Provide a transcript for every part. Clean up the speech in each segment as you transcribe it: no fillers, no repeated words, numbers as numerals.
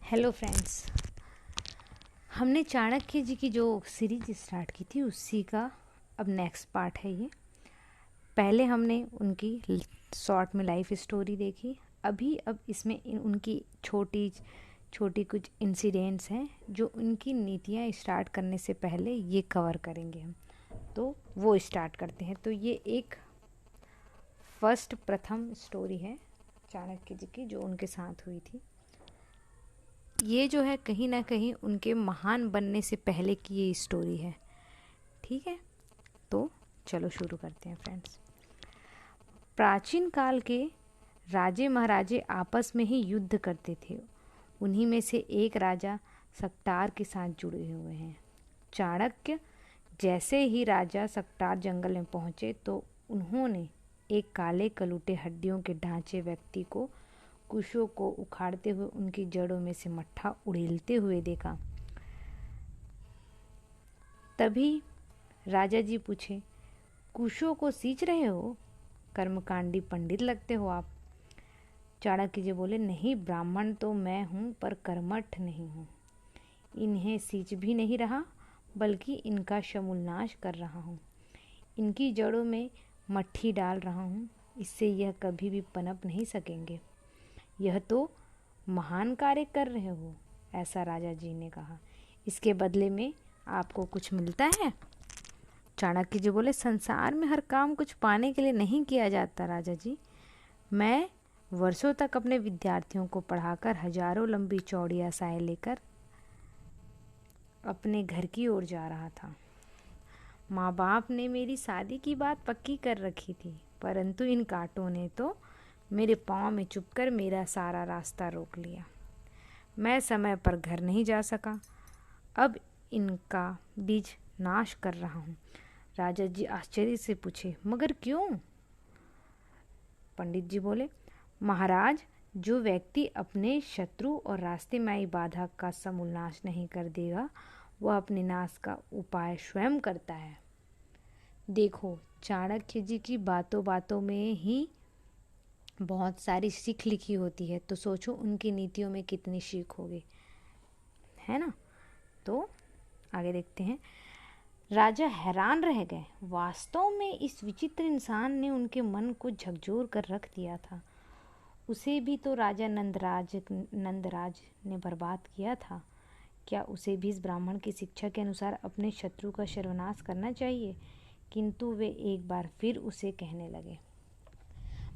Hello friends. हमने चाणक्य जी की जो सीरीज स्टार्ट की थी उसी का अब नेक्स्ट पार्ट है ये। पहले हमने उनकी शॉर्ट में लाइफ स्टोरी देखी। अब इसमें उनकी छोटी छोटी कुछ इंसिडेंट्स हैं जो उनकी नीतियाँ स्टार्ट करने से पहले ये कवर करेंगे हम। तो वो स्टार्ट करते हैं। तो ये एक प्रथम स्टोरी है चाणक्य जी की जो उनके साथ हुई थी। ये जो है कहीं ना कहीं उनके महान बनने से पहले की ये स्टोरी है। ठीक है, तो चलो शुरू करते हैं फ्रेंड्स। प्राचीन काल के राजे महाराजे आपस में ही युद्ध करते थे। उन्हीं में से एक राजा सक्टार के साथ जुड़े हुए हैं। चाणक्य जैसे ही राजा सक्टार जंगल में पहुंचे तो उन्होंने एक काले कलूटे हड्डियों के ढांचे व्यक्ति को कुशों को उखाड़ते हुए उनकी जड़ों में से मट्ठा उड़ेलते हुए देखा। तभी राजा जी पूछे, कुशों को सींच रहे हो? कर्मकांडी पंडित लगते हो आप। चाणक्य जी बोले, नहीं, ब्राह्मण तो मैं हूँ पर कर्मठ नहीं हूँ। इन्हें सींच भी नहीं रहा बल्कि इनका समूलनाश कर रहा हूँ। इनकी जड़ों में मट्ठी डाल रहा हूँ। इससे यह कभी भी पनप नहीं सकेंगे। यह तो महान कार्य कर रहे हो, ऐसा राजा जी ने कहा। इसके बदले में आपको कुछ मिलता है? चाणक्य जी बोले, संसार में हर काम कुछ पाने के लिए नहीं किया जाता राजा जी। मैं वर्षों तक अपने विद्यार्थियों को पढ़ाकर हजारों लंबी चौड़ी आशाएं लेकर अपने घर की ओर जा रहा था। माँ बाप ने मेरी शादी की बात पक्की कर रखी थी, परंतु इन कांटों ने तो मेरे पाँव में चुभकर मेरा सारा रास्ता रोक लिया। मैं समय पर घर नहीं जा सका। अब इनका बीज नाश कर रहा हूँ। राजा जी आश्चर्य से पूछे, मगर क्यों? पंडित जी बोले, महाराज, जो व्यक्ति अपने शत्रु और रास्ते में आई बाधा का समूल नाश नहीं कर देगा वह अपने नाश का उपाय स्वयं करता है। देखो, चाणक्य जी की बातों बातों में ही बहुत सारी सीख लिखी होती है, तो सोचो उनकी नीतियों में कितनी सीख होगी, है ना। तो आगे देखते हैं। राजा हैरान रह गए। वास्तव में इस विचित्र इंसान ने उनके मन को झकझोर कर रख दिया था। उसे भी तो राजा नंदराज ने बर्बाद किया था। क्या उसे भी इस ब्राह्मण की शिक्षा के अनुसार अपने शत्रु का सर्वनाश करना चाहिए? किंतु वे एक बार फिर उसे कहने लगे,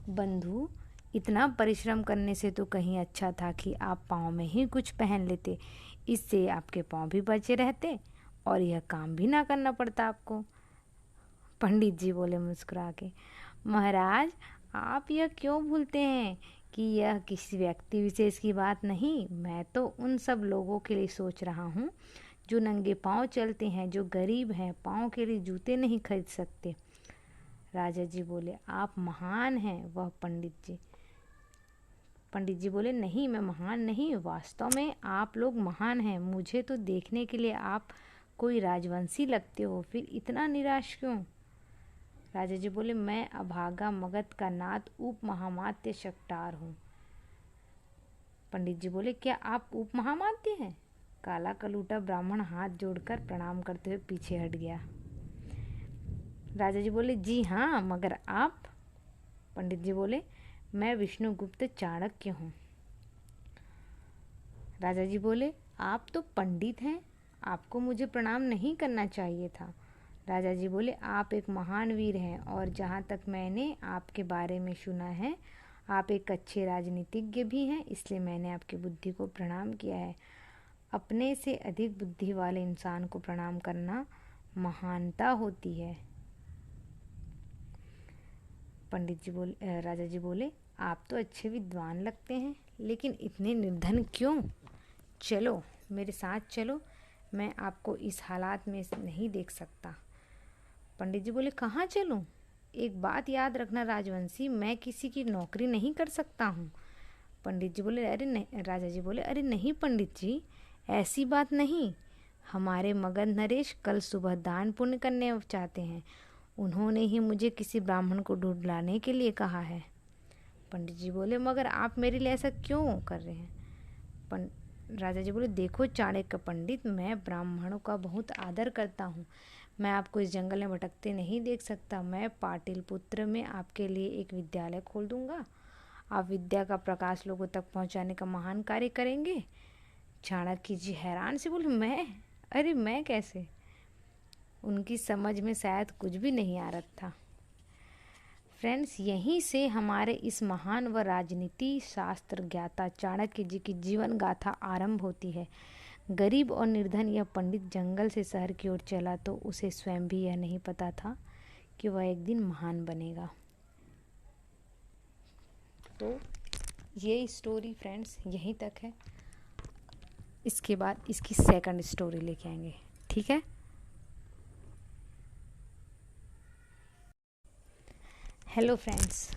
बंधु, इतना परिश्रम करने से तो कहीं अच्छा था कि आप पाँव में ही कुछ पहन लेते। इससे आपके पाँव भी बचे रहते और यह काम भी ना करना पड़ता आपको। पंडित जी बोले मुस्कुरा के, महाराज, आप यह क्यों भूलते हैं कि यह किसी व्यक्ति विशेष की बात नहीं, मैं तो उन सब लोगों के लिए सोच रहा हूँ जो नंगे पाँव चलते हैं, जो गरीब हैं, पाँव के लिए जूते नहीं खरीद सकते। राजा जी बोले, आप महान हैं। वह पंडित जी बोले, नहीं, मैं महान नहीं, वास्तव में आप लोग महान हैं। मुझे तो देखने के लिए आप कोई राजवंशी लगते हो, फिर इतना निराश क्यों? राजा जी बोले, मैं अभागा मगध का नाथ उप महामात्य शक्टार हूँ। पंडित जी बोले, क्या आप उप महामात्य हैं? काला कलूटा ब्राह्मण हाथ जोड़कर प्रणाम करते हुए पीछे हट गया। राजा जी बोले, जी हाँ, मगर आप? पंडित जी बोले, मैं विष्णुगुप्त चाणक्य हूँ। राजा जी बोले, आप तो पंडित हैं, आपको मुझे प्रणाम नहीं करना चाहिए था। राजा जी बोले, आप एक महान वीर हैं और जहाँ तक मैंने आपके बारे में सुना है आप एक अच्छे राजनीतिज्ञ भी हैं, इसलिए मैंने आपकी बुद्धि को प्रणाम किया है। अपने से अधिक बुद्धि वाले इंसान को प्रणाम करना महानता होती है। राजा जी बोले, आप तो अच्छे विद्वान लगते हैं, लेकिन इतने निर्धन क्यों? चलो मेरे साथ चलो, मैं आपको इस हालात में नहीं देख सकता। पंडित जी बोले, कहाँ चलूँ? एक बात याद रखना राजवंशी, मैं किसी की नौकरी नहीं कर सकता हूँ। पंडित जी बोले, अरे नहीं। राजा जी बोले, अरे नहीं पंडित जी, ऐसी बात नहीं। हमारे मगध नरेश कल सुबह दान पुण्य करने चाहते हैं। उन्होंने ही मुझे किसी ब्राह्मण को ढूंढ लाने के लिए कहा है। पंडित जी बोले, मगर आप मेरे लिए ऐसा क्यों कर रहे हैं? राजा जी बोले, देखो चाणक्य पंडित, मैं ब्राह्मणों का बहुत आदर करता हूँ। मैं आपको इस जंगल में भटकते नहीं देख सकता। मैं पाटलिपुत्र में आपके लिए एक विद्यालय खोल दूंगा। आप विद्या का प्रकाश लोगों तक पहुँचाने का महान कार्य करेंगे। चाणक्य जी हैरान से बोले, मैं? अरे मैं कैसे? उनकी समझ में शायद कुछ भी नहीं आ रहा था। फ्रेंड्स, यहीं से हमारे इस महान व राजनीति शास्त्र ज्ञाता चाणक्य जी की जीवन गाथा आरंभ होती है। गरीब और निर्धन यह पंडित जंगल से शहर की ओर चला तो उसे स्वयं भी यह नहीं पता था कि वह एक दिन महान बनेगा। तो ये स्टोरी फ्रेंड्स यहीं तक है। इसके बाद इसकी सेकंड स्टोरी लेके आएंगे, ठीक है? Hello friends,